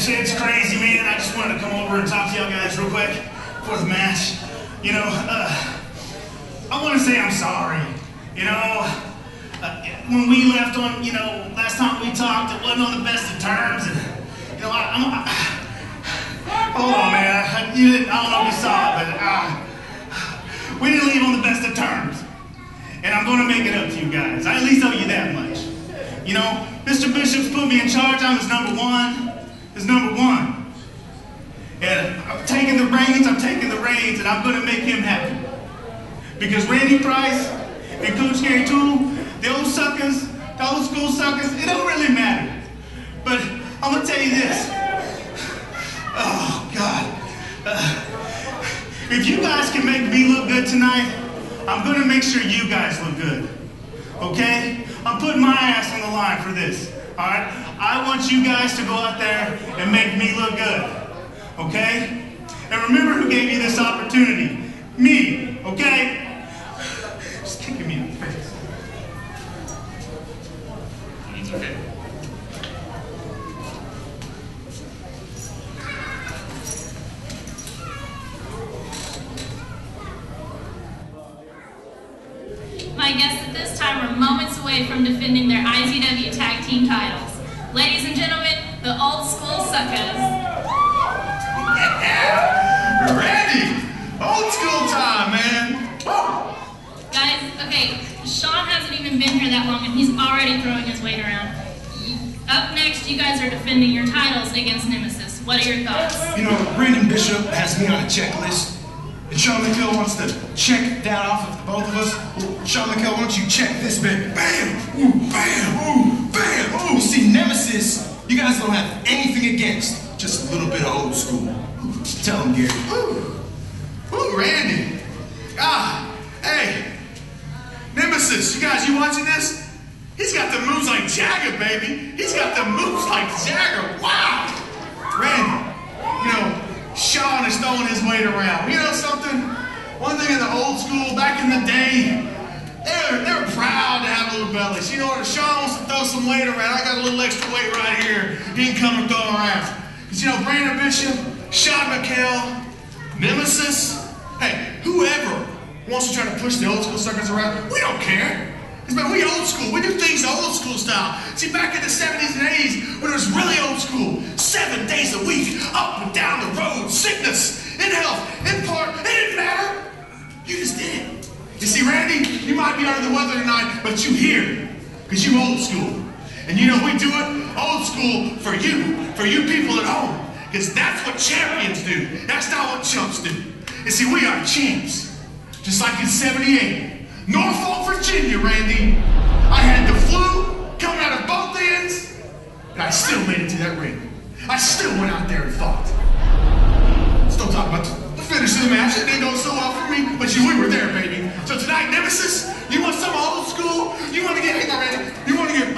It's crazy, man. I just wanted to come over and talk to y'all guys real quick before the match. You know, I want to say I'm sorry. You know, when we left on, you know, last time we talked, it wasn't on the best of terms. And, you know, hold on, man. I don't know if you saw it, but we didn't leave on the best of terms. And I'm going to make it up to you guys. I at least owe you that much. You know, Mr. Bishop's put me in charge. I'm his number one. And I'm taking the reins, and I'm going to make him happy. Because Randy Price and Coach Gary Toole, the old suckers, the old school suckers, it don't really matter. But I'm going to tell you this. Oh, God. If you guys can make me look good tonight, I'm going to make sure you guys look good. Okay? I'm putting my ass on the line for this. All right? I want you guys to go out there and make me look good. Okay? And remember who gave you this opportunity. Me. Okay? Just kicking me in the face. It's okay. My guests at this time are moments away from defending their IZW Tag Team titles. Ladies and gentlemen, the Old School Suckers. Yeah! Ready! Old school time, man! Woo! Guys, okay, Sean hasn't even been here that long and he's already throwing his weight around. Up next, you guys are defending your titles against Nemesis. What are your thoughts? You know, Brandon Bishop has me on a checklist. And Sean McHill wants to check that off of both of us. Well, Sean McHill, why don't you check this bit? Bam! Ooh, bam! Ooh, bam! Ooh! You see, Nemesis, you guys don't have anything against. Just a little bit of old school. Ooh, tell him, Gary. Ooh. Ooh, Randy. Ah, hey. Nemesis, you guys, you watching this? He's got the moves like Jagger, baby. He's got the moves like Jagger. Wow! Randy, you know, Sean is throwing his weight around. You know something? One thing in the old school, back in the day, they were proud to have little bellies. You know what? If Sean wants to throw some weight around, I got a little extra weight right here. He can come and throw around. Because, you know, Brandon Bishop, Sean McHale, Nemesis, hey, whoever wants to try to push the old school suckers around, we don't care. Because, man, we old school. We do things the old school style. See, back in the 70s and 80s, when it was really old school, 7 days a week, up and down the road, sickness, in health, in part, it didn't matter. You just did it. You see, Randy, you might be under the weather tonight, but you here, because you old school. And you know, we do it old school for you people at home. Because that's what champions do. That's not what chumps do. You see, we are champs. Just like in 78. Norfolk, Virginia, Randy. I had the flu coming out of both ends, and I still made it to that ring. I still went out there and fought. Still talking about the finish of the match. It didn't go so well for me, but we were there, baby. So tonight, Nemesis, you want some old school? You want to get, hang on, Randy. You want to get,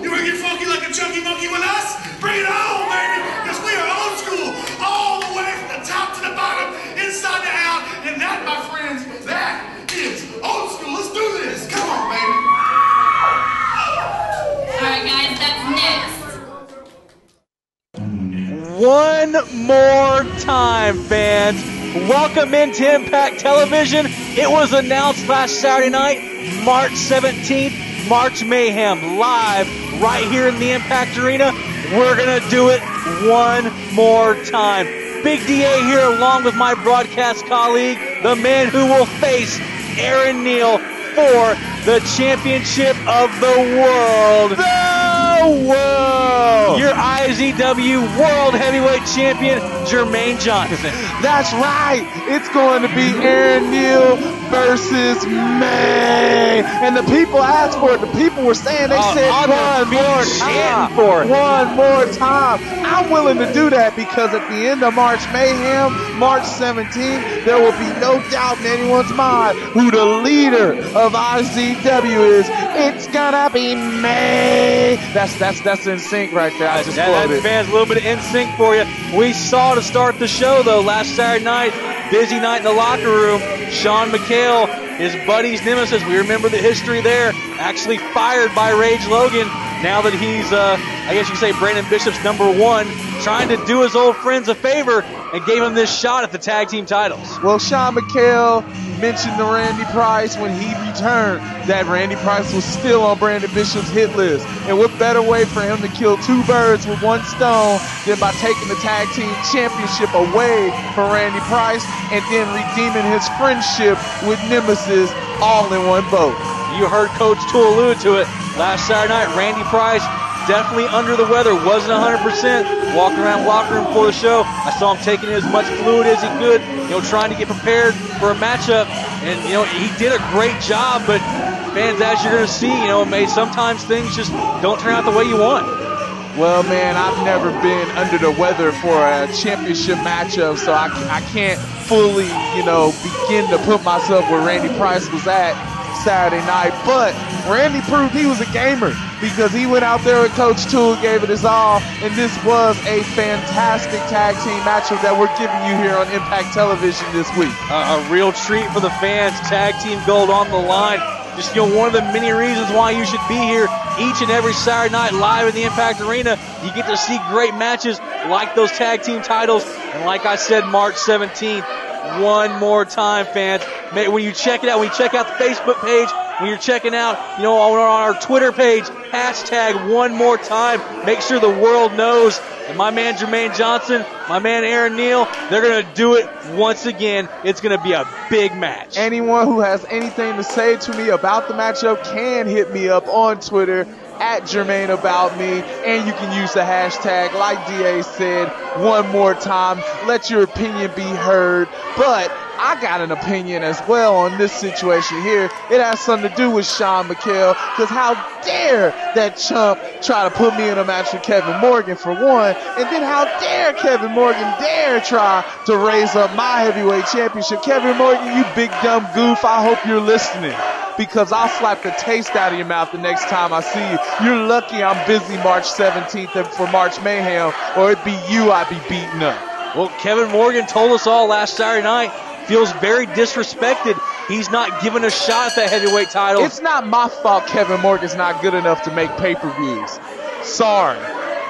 you want to get funky like a chunky monkey with us? Bring it on, baby, because we are old school, all the way from the top to the bottom, inside to out, and that, my friends, that is old school. Let's do this. Come on, baby. All right, guys, that's next. One more time, fans. Welcome into Impact Television. It was announced last Saturday night, March 17th, March Mayhem, live right here in the Impact Arena. We're going to do it one more time. Big DA here along with my broadcast colleague, the man who will face Aaron Neal for the championship of the world. Your IZW World Heavyweight Champion, Jermaine Johnson. That's right. It's going to be Aaron Neal versus me. And the people asked for it. The people were saying, they said one more time. One more time. I'm willing to do that because at the end of March Mayhem, March 17th, there will be no doubt in anyone's mind who the leader of IZW is. It's gonna be me. That's in sync right there. I just quoted. Fans, a little bit of in sync for you. We saw to start the show though last Saturday night, busy night in the locker room. Sean McHale, his buddy's Nemesis. We remember the history there. Actually fired by Rage Logan. now that he's, I guess you could say, Brandon Bishop's #1, trying to do his old friends a favor and gave him this shot at the tag team titles. Well, Sean McHale mentioned to Randy Price when he returned that Randy Price was still on Brandon Bishop's hit list. And what better way for him to kill 2 birds with 1 stone than by taking the tag team championship away from Randy Price and then redeeming his friendship with Nemesis all in one vote. You heard Coach Toole allude to it last Saturday night. Randy Price definitely under the weather, wasn't 100%. Walking around the locker room before the show, I saw him taking as much fluid as he could, trying to get prepared for a matchup. And, he did a great job, but fans, as you're going to see, sometimes things just don't turn out the way you want. Well, man, I've never been under the weather for a championship matchup, so I can't fully, begin to put myself where Randy Price was at Saturday night. But Randy proved he was a gamer because he went out there with Coach Toole, gave it his all, and this was a fantastic tag team matchup that we're giving you here on Impact Television this week. A real treat for the fans. Tag team gold on the line. Just, one of the many reasons why you should be here each and every Saturday night live in the Impact Arena. You get to see great matches like those tag team titles. And like I said, March 17th, one more time, fans. When you check it out, when you check out the Facebook page, when you're checking out, on our Twitter page, hashtag one more time. Make sure the world knows. And my man Jermaine Johnson, my man Aaron Neal, they're going to do it once again. It's going to be a big match. Anyone who has anything to say to me about the matchup can hit me up on Twitter at Jermaine About Me, and you can use the hashtag, like DA said, one more time. Let your opinion be heard. But I got an opinion as well on this situation here. It has something to do with Sean McHale, because how dare that chump try to put me in a match with Kevin Morgan for one, and then how dare Kevin Morgan dare try to raise up my heavyweight championship. Kevin Morgan, you big dumb goof, I hope you're listening, because I'll slap the taste out of your mouth the next time I see you. You're lucky I'm busy March 17th for March Mayhem, or it'd be you I'd be beating up. Well, Kevin Morgan told us all last Saturday night, feels very disrespected. He's not given a shot at that heavyweight title. It's not my fault Kevin Morgan's not good enough to make pay-per-views. Sorry.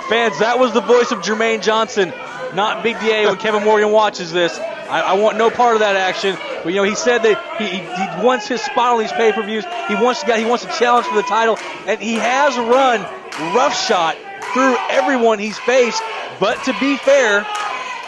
Fans, that was the voice of Jermaine Johnson, not Big DA when Kevin Morgan watches this. I want no part of that action. But, he said that he wants his spot on these pay-per-views. He wants a challenge for the title. And he has run roughshod through everyone he's faced. But to be fair,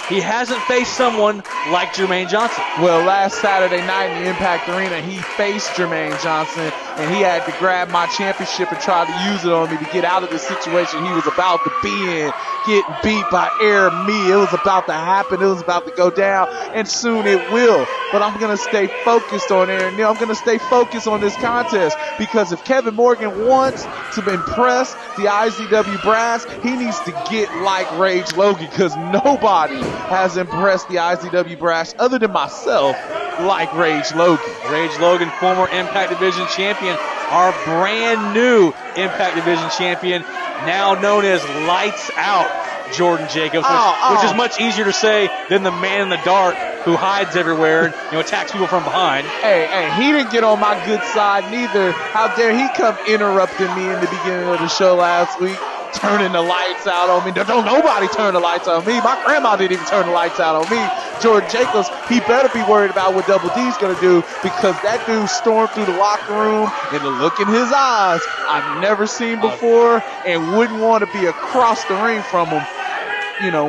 he hasn't faced someone like Jermaine Johnson. Well, last Saturday night in the Impact Arena, he faced Jermaine Johnson, and he had to grab my championship and try to use it on me to get out of the situation he was about to be in, getting beat by Air Me. It was about to happen. It was about to go down, and soon it will. But I'm going to stay focused on Aaron Neal. I'm going to stay focused on this contest, because if Kevin Morgan wants to impress the IZW brass, he needs to get like Rage Logan, because nobody has impressed the IZW brass other than myself like Rage Logan. Rage Logan, former Impact Division champion, our brand new Impact Division champion, now known as Lights Out Jordan Jacobs, which is much easier to say than the man in the dark who hides everywhere and attacks people from behind. Hey, he didn't get on my good side neither. How dare he come interrupting me in the beginning of the show last week, turning the lights out on me. Don't nobody turn the lights out on me. My grandma didn't even turn the lights out on me. Jordan Jacobs, he better be worried about what Double D's going to do, because that dude stormed through the locker room, and the look in his eyes I've never seen before, and wouldn't want to be across the ring from him,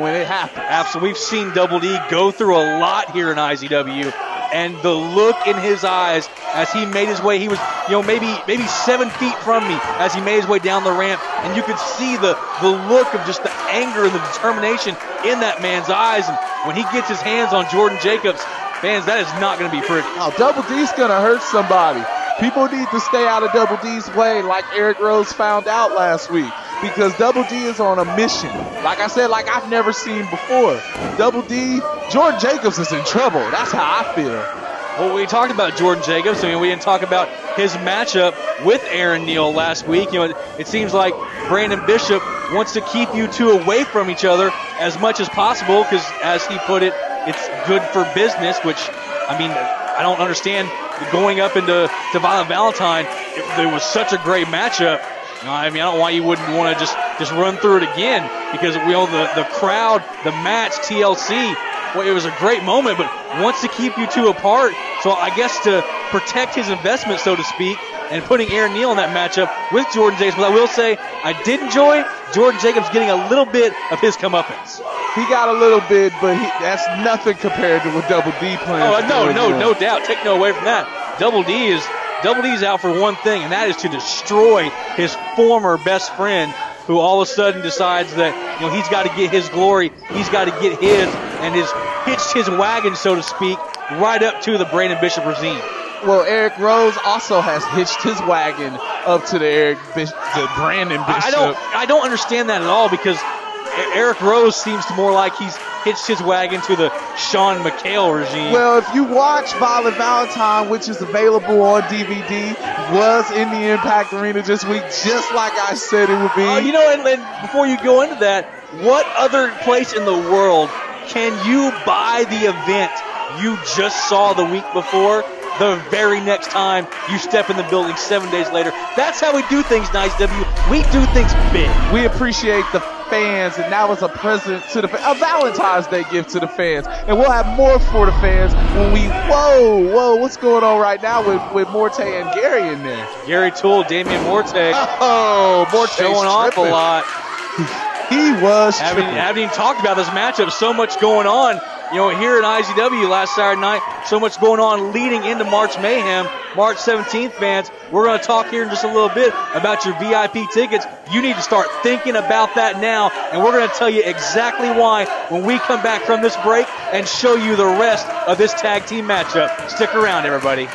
when it happens. Absolutely. We've seen Double D go through a lot here in IZW. And the look in his eyes as he made his way, he was, maybe 7 feet from me as he made his way down the ramp. And you could see the look of just the anger and the determination in that man's eyes. And when he gets his hands on Jordan Jacobs, fans, that is not going to be pretty. Oh, Double D's going to hurt somebody. People need to stay out of Double D's way, like Eric Rose found out last week, because Double D is on a mission. Like I said, like I've never seen before. Double D, Jordan Jacobs is in trouble. That's how I feel. Well, we talked about Jordan Jacobs. We didn't talk about his matchup with Aaron Neal last week. It seems like Brandon Bishop wants to keep you two away from each other as much as possible, because, as he put it, it's good for business, which, I don't understand. Going up into Violent Valentine, it was such a great matchup. I mean, I don't know why you wouldn't want to just run through it again, because we know the crowd, the match, TLC, well, it was a great moment, but wants to keep you two apart. So I guess to protect his investment, so to speak, and putting Aaron Neal in that matchup with Jordan Jacobs. But I will say, I did enjoy Jordan Jacobs getting a little bit of his comeuppance. He got a little bit, but that's nothing compared to what Double D plans. Oh, no doubt. Take no away from that. Double D's out for one thing, and that is to destroy his former best friend, who all of a sudden decides that, you know, he's got to get his glory, he's got to get his, and has hitched his wagon, so to speak, right up to the Brandon Bishop regime. Well, Eric Rose also has hitched his wagon up to the Brandon Bishop. I don't understand that at all, because Eric Rose seems to more like he's hitched his wagon to the Sean McHale regime. Well, if you watch Violet Valentine, which is available on DVD, was in the Impact Arena this week, just like I said it would be. You know, and before you go into that, what other place in the world can you buy the event you just saw the week before the very next time you step in the building 7 days later? That's how we do things, IZW. We do things big. We appreciate the fans, and that was a present to the a Valentine's Day gift to the fans, and we'll have more for the fans when we whoa, what's going on right now with Morte and Gary in there? Gary Toole, Damian Morte. Oh, Morte showing off a lot. He was haven't even talked about this matchup. So much going on. You know, here at IZW last Saturday night, so much going on leading into March Mayhem. March 17th, fans, we're going to talk here in just a little bit about your VIP tickets. You need to start thinking about that now, and we're going to tell you exactly why when we come back from this break and show you the rest of this tag team matchup. Stick around, everybody.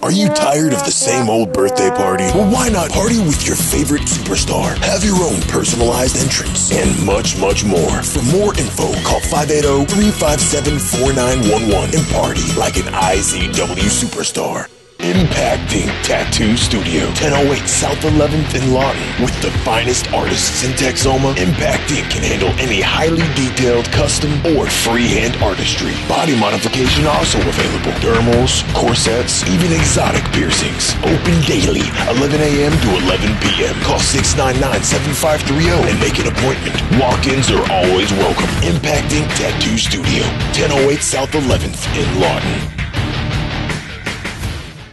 Are you tired of the same old birthday party? Well, why not party with your favorite superstar? Have your own personalized entrance and much, much more. For more info, call 580-357-4911 and party like an IZW superstar. Impacting Tattoo Studio, 1008 South 11th in Lawton. With the finest artists in Texoma, Impacting can handle any highly detailed custom or freehand artistry. Body modification also available. Dermals, corsets, even exotic piercings. Open daily, 11 a.m. to 11 p.m. Call 699-7530 and make an appointment. Walk-ins are always welcome. Impacting Tattoo Studio, 1008 South 11th in Lawton.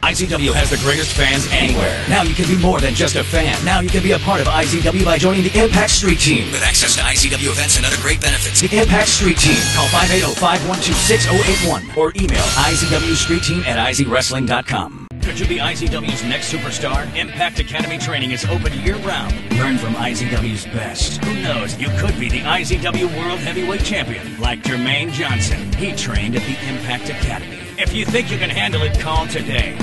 IZW has the greatest fans anywhere. Now you can be more than just a fan. Now you can be a part of IZW by joining the Impact Street Team. With access to IZW events and other great benefits. The Impact Street Team. Call 580-512-6081 or email IZWStreetTeam@IZWrestling.com. Could you be IZW's next superstar? Impact Academy training is open year-round. Learn from IZW's best. Who knows, you could be the IZW World Heavyweight Champion, like Jermaine Johnson. He trained at the Impact Academy. If you think you can handle it, call today.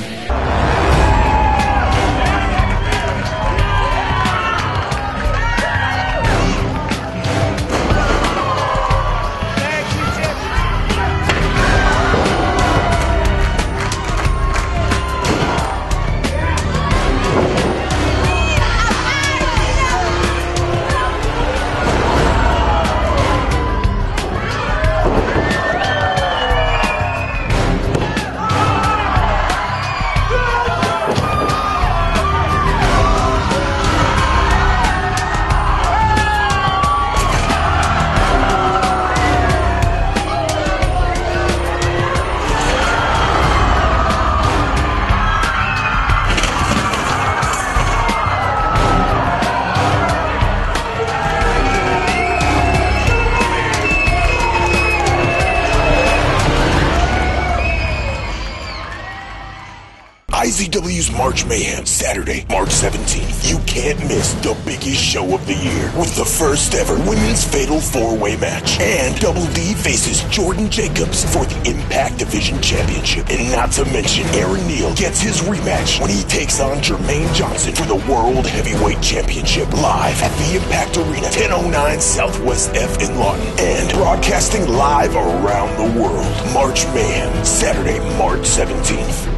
IZW's March Mayhem, Saturday, March 17th. You can't miss the biggest show of the year with the first ever women's fatal four-way match. And Double D faces Jordan Jacobs for the Impact Division Championship. And not to mention, Aaron Neal gets his rematch when he takes on Jermaine Johnson for the World Heavyweight Championship live at the Impact Arena, 1009 Southwest F in Lawton. And broadcasting live around the world. March Mayhem, Saturday, March 17th.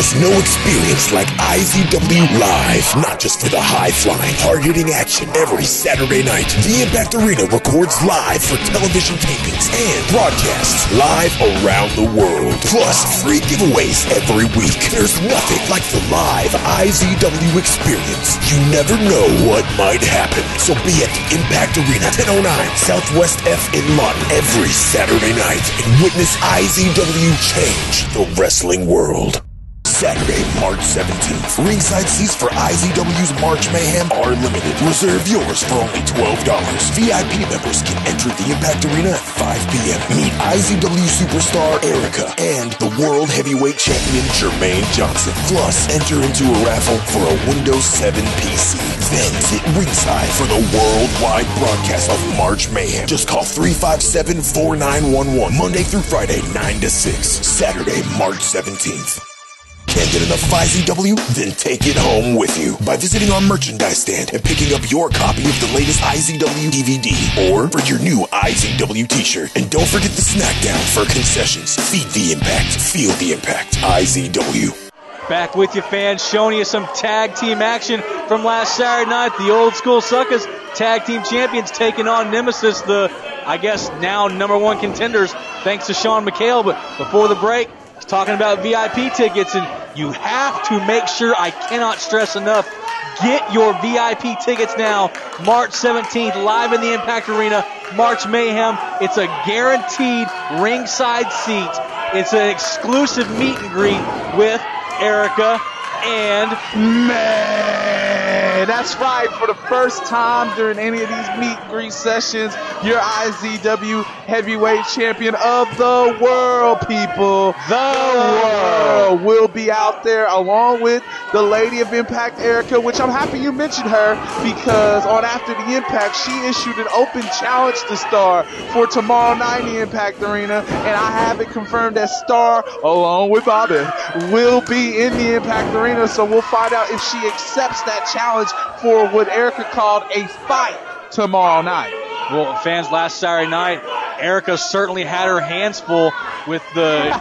There's no experience like IZW Live. Not just for the high-flying, hard-hitting action every Saturday night. The Impact Arena records live for television tapings and broadcasts live around the world. Plus, free giveaways every week. There's nothing like the live IZW experience. You never know what might happen. So be at the Impact Arena, 1009 Southwest F in Lawton every Saturday night and witness IZW change the wrestling world. Saturday, March 17th. Ringside seats for IZW's March Mayhem are limited. Reserve yours for only $12. VIP members can enter the Impact Arena at 5 p.m. Meet IZW superstar Erica and the World Heavyweight Champion Jermaine Johnson. Plus, enter into a raffle for a Windows 7 PC. Then sit ringside for the worldwide broadcast of March Mayhem. Just call 357-4911. Monday through Friday, 9 to 6. Saturday, March 17th. Can't get enough IZW? Then take it home with you by visiting our merchandise stand and picking up your copy of the latest IZW DVD or for your new IZW t-shirt. And don't forget the snack down for concessions. Feed the impact. Feel the impact. IZW. Back with you, fans, showing you some tag team action from last Saturday night. The Old School Suckers tag team champions taking on Nemesis, the, I guess, now #1 contenders, thanks to Sean McHale. But before the break, he's talking about VIP tickets, and you have to make sure, I cannot stress enough, get your VIP tickets now. March 17th, live in the Impact Arena, March Mayhem. It's a guaranteed ringside seat. It's an exclusive meet and greet with Erica and man, that's right. For the first time during any of these meet and greet sessions, your IZW Heavyweight Champion of the world, people. The world will be out there along with the Lady of Impact, Erica, which I'm happy you mentioned her because on After the Impact, she issued an open challenge to Star for tomorrow night in the Impact Arena, and I have it confirmed that Star, along with Bobby, will be in the Impact Arena, so we'll find out if she accepts that challenge for what Erica called a fight tomorrow night. Well, fans, last Saturday night, Erica certainly had her hands full with the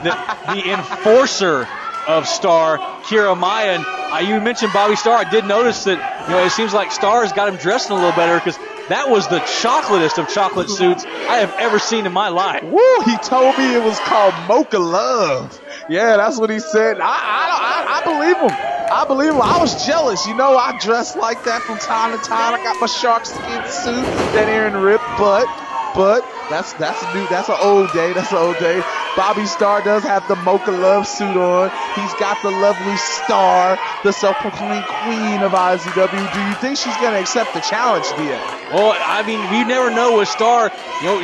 enforcer of Star, Kira Maya. And you mentioned Bobby Starr. I did notice that, it seems like Star's got him dressing a little better because that was the chocolatest of chocolate suits I have ever seen in my life. Woo, he told me it was called Mocha Love. Yeah, that's what he said. I believe him. I believe him. I was jealous. I dress like that from time to time. I got my shark skin suit that Aaron ripped, but that's new. That's an old day. That's an old day. Bobby Starr does have the Mocha Love suit on. He's got the lovely Star, the self-proclaimed queen of IZW. Do you think she's going to accept the challenge, DA? Well, we never know with Star.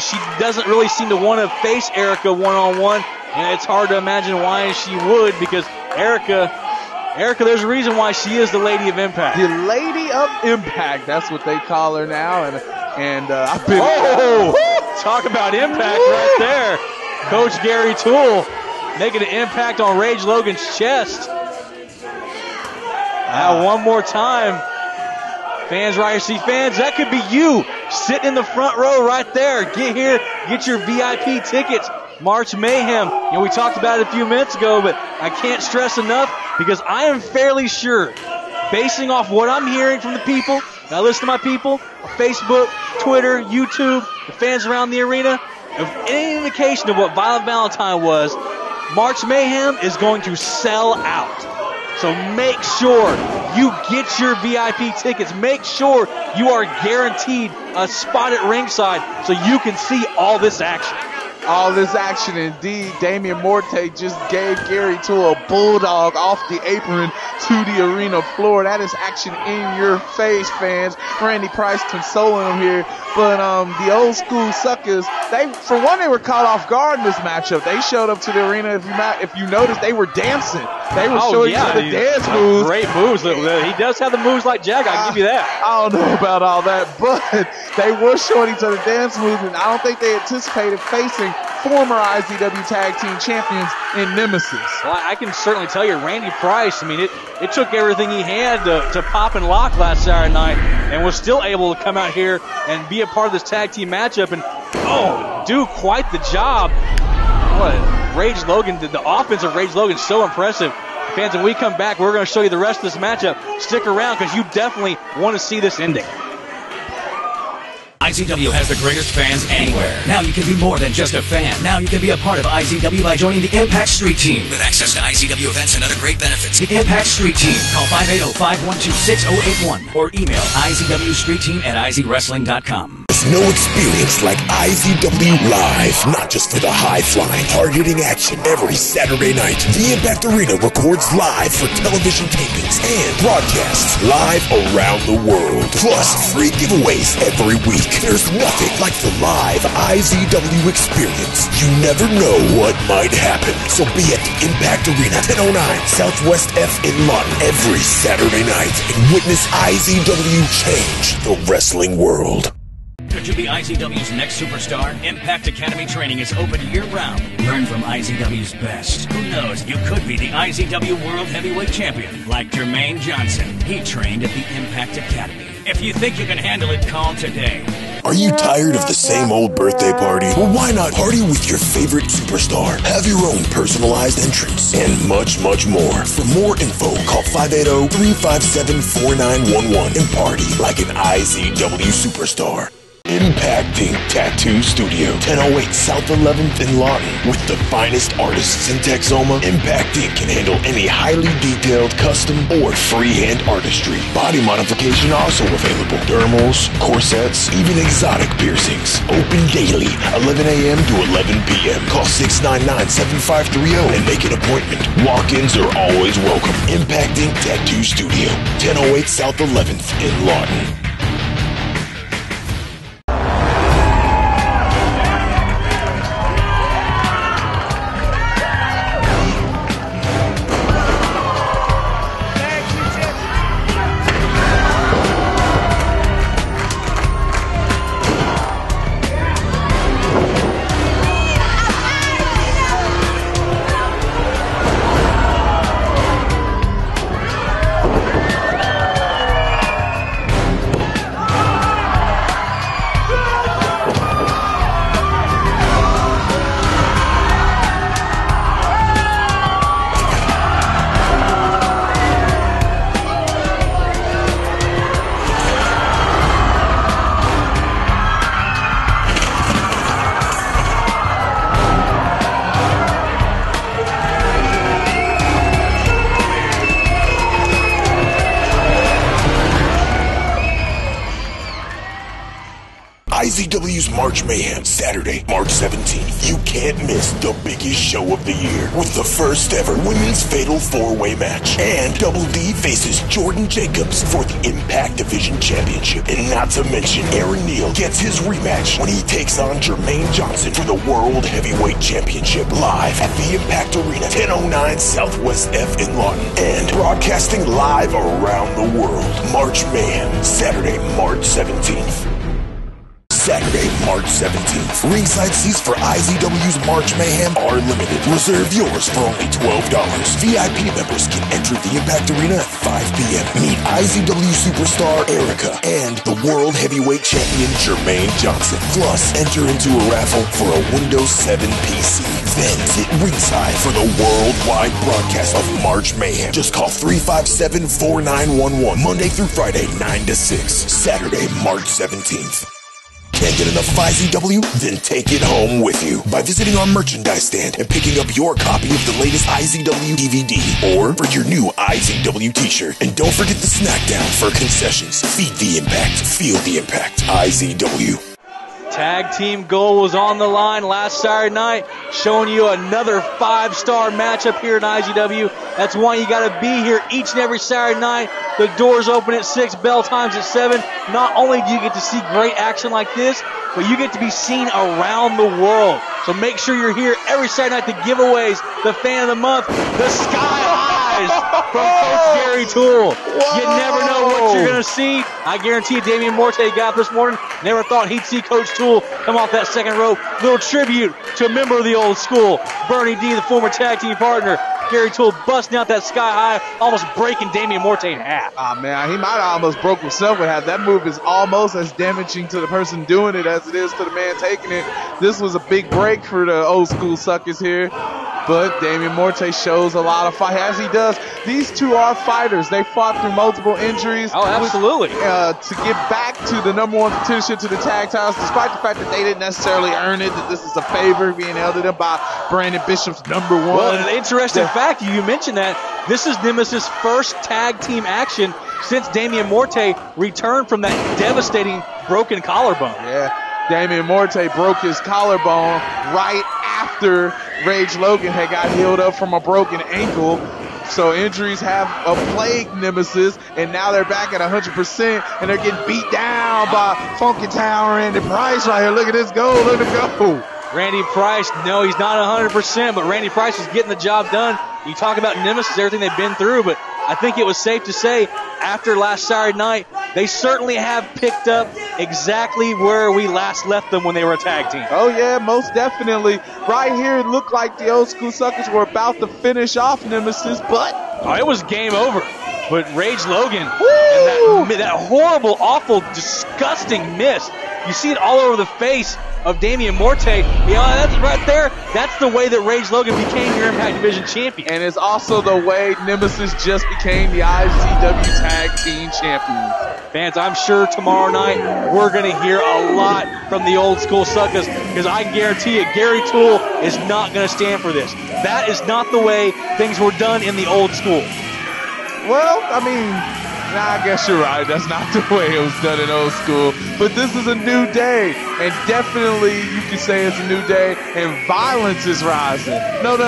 She doesn't really seem to want to face Erica one-on-one. And it's hard to imagine why she would, because Erica, there's a reason why she is the Lady of Impact. The Lady of Impact, that's what they call her now. And I've been... Talk about impact right there. Coach Gary Toole making an impact on Rage Logan's chest. One more time. Fans right here, see fans, that could be you sitting in the front row right there. Get here, get your VIP tickets. March Mayhem. We talked about it a few minutes ago, but I can't stress enough because I am fairly sure, basing off what I'm hearing from the people, and I listen to my people on Facebook, Twitter, YouTube, the fans around the arena, if any indication of what Violet Valentine was, March Mayhem is going to sell out. So make sure you get your VIP tickets. Make sure you are guaranteed a spot at ringside so you can see all this action. All this action indeed. Damian Morte just gave Gary Toole a bulldog off the apron to the arena floor. That is action in your face, fans. Randy Price consoling him here. But the Old School Suckers, they were caught off guard in this matchup. They showed up to the arena. If you noticed, they were dancing. They were showing each other dance moves. Great moves. He does have the moves like Jack. I'll give you that. I don't know about all that, but they were showing each other dance moves, and I don't think they anticipated facing former IZW Tag Team Champions in Nemesis. Well, I can certainly tell you, Randy Price, it took everything he had to pop and lock last Saturday night and was still able to come out here and be a part of this tag team matchup and, do quite the job. What Rage Logan did, the offense of Rage Logan is so impressive. Fans, when we come back, we're going to show you the rest of this matchup. Stick around because you definitely want to see this ending. IZW has the greatest fans anywhere. Now you can be more than just a fan. Now you can be a part of IZW by joining the Impact Street Team. With access to IZW events and other great benefits. The Impact Street Team. Call 580-512-6081 or email izwstreetteam@izwrestling.com. There's no experience like IZW Live. Not just for the high-flying, hard-hitting action every Saturday night. The Impact Arena records live for television tapings and broadcasts live around the world. Plus, free giveaways every week. There's nothing like the live IZW experience. You never know what might happen. So be at the Impact Arena, 1009 Southwest F in Lawton every Saturday night and witness IZW change the wrestling world. Could you be IZW's next superstar? Impact Academy training is open year-round. Learn from IZW's best. Who knows, you could be the IZW World Heavyweight Champion, like Jermaine Johnson. He trained at the Impact Academy. If you think you can handle it, call today. Are you tired of the same old birthday party? Well, why not party with your favorite superstar? Have your own personalized entrance and much, much more. For more info, call 580-357-4911 and party like an IZW superstar. Impacting Tattoo Studio, 1008 South 11th in Lawton. With the finest artists in Texoma, Impacting can handle any highly detailed custom or freehand artistry. Body modification also available. Dermals, corsets, even exotic piercings. Open daily, 11 a.m. to 11 p.m. Call 699-7530 and make an appointment. Walk-ins are always welcome. Impacting Tattoo Studio, 1008 South 11th in Lawton. IZW's March Mayhem, Saturday, March 17th. You can't miss the biggest show of the year with the first ever women's fatal four-way match. And Double D faces Jordan Jacobs for the Impact Division Championship. And not to mention, Aaron Neal gets his rematch when he takes on Jermaine Johnson for the World Heavyweight Championship live at the Impact Arena, 1009 Southwest F in Lawton. And broadcasting live around the world. March Mayhem, Saturday, March 17th. Saturday, March 17th. Ringside seats for IZW's March Mayhem are limited. Reserve yours for only $12. VIP members can enter the Impact Arena at 5 p.m. Meet IZW superstar Erica and the World Heavyweight Champion Jermaine Johnson. Plus, enter into a raffle for a Windows 7 PC. Then sit ringside for the worldwide broadcast of March Mayhem. Just call 357-4911. Monday through Friday, 9 to 6. Saturday, March 17th. Can't get enough of IZW? Then take it home with you by visiting our merchandise stand and picking up your copy of the latest IZW DVD or for your new IZW t-shirt. And don't forget the snack down for concessions. Feed the impact. Feel the impact. IZW. Tag team gold was on the line last Saturday night, showing you another 5-star matchup here in IZW. That's why you got to be here each and every Saturday night. The doors open at 6, bell times at 7. Not only do you get to see great action like this, but you get to be seen around the world. So make sure you're here every Saturday night. The giveaways, the fan of the month, the Sky Highs from Coach Gary Toole. Whoa. You never know what you're going to see. I guarantee you, Damian Morte got up this morning. Never thought he'd see Coach Toole come off that second rope. Little tribute to a member of the old school, Bernie D, the former tag team partner. Gary Toole busting out that Sky High, almost breaking Damian Morte in half. Ah, man, he might have almost broke himself in half. That move is almost as damaging to the person doing it as it is to the man taking it. This was a big break for the old school suckers here. but Damian Morte shows a lot of fight, as he does. These two are fighters. They fought through multiple injuries. Oh, absolutely. To get back to the #1 contendership to the tag titles, despite the fact that they didn't necessarily earn it, that this is a favor being held to them by Brandon Bishop's #1. Well, an interesting fact, you mentioned that this is Nemesis' first tag team action since Damian Morte returned from that devastating broken collarbone. Yeah, Damian Morte broke his collarbone right after Rage Logan had got healed up from a broken ankle. So injuries have plagued Nemesis, and now they're back at 100%, and they're getting beat down by Funky Town Randy Price right here. Look at this go, look at him go. Randy Price, no, he's not 100%, but Randy Price is getting the job done. You talk about Nemesis, everything they've been through, but I think it was safe to say after last Saturday night, they certainly have picked up exactly where we last left them when they were a tag team. Oh, yeah, most definitely. Right here, it looked like the Old School Suckers were about to finish off Nemesis, but... Oh, it was game over. But Rage Logan, and that horrible, awful, disgusting miss. You see it all over the face of Damian Morte. That's right there. That's the way that Rage Logan became your Impact Division champion. And it's also the way Nemesis just became the IZW Tag Team Champions. Fans, I'm sure tomorrow night we're going to hear a lot from the Old School Suckers, because I guarantee you Gary Toole is not going to stand for this. That is not the way things were done in the old school. Well, I mean, I guess you're right. That's not the way it was done in old school. But this is a new day, and definitely you can say it's a new day, and violence is rising. No.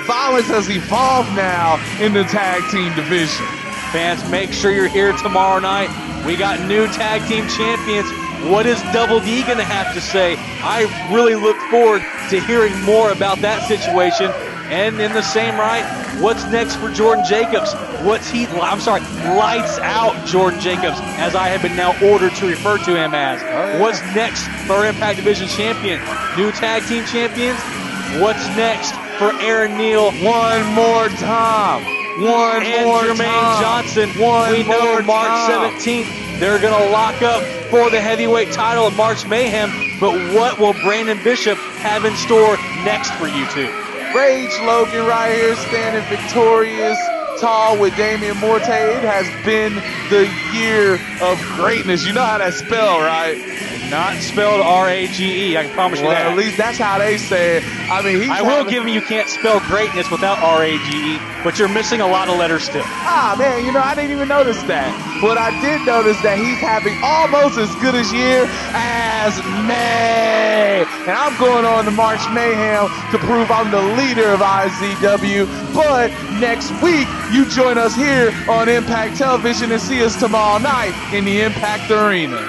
Violence has evolved now in the tag team division. Fans, make sure you're here tomorrow night. We got new tag team champions. What is Double D going to have to say? I really look forward to hearing more about that situation. And in the same right, what's next for Jordan Jacobs? Lights out Jordan Jacobs, as I have been now ordered to refer to him as. What's next for our Impact Division champion? New tag team champions? What's next for Aaron Neal? One more time. Jermaine Johnson. We know March 17th, they're going to lock up for the heavyweight title of March Mayhem. But what will Brandon Bishop have in store next for you two? Rage Logan right here standing victorious, tall with Damian Morte. It has been the year of greatness. You know how that's spelled, right? Not spelled R-A-G-E. I can promise you that. At least that's how they say it. I mean, I will give him you can't spell greatness without R-A-G-E, but you're missing a lot of letters still. Man, I didn't even notice that. But I did notice that he's having almost as good a year as me. And I'm going on to March Mayhem to prove I'm the leader of IZW. But next week, you join us here on Impact Television and see us tomorrow night in the Impact Arena.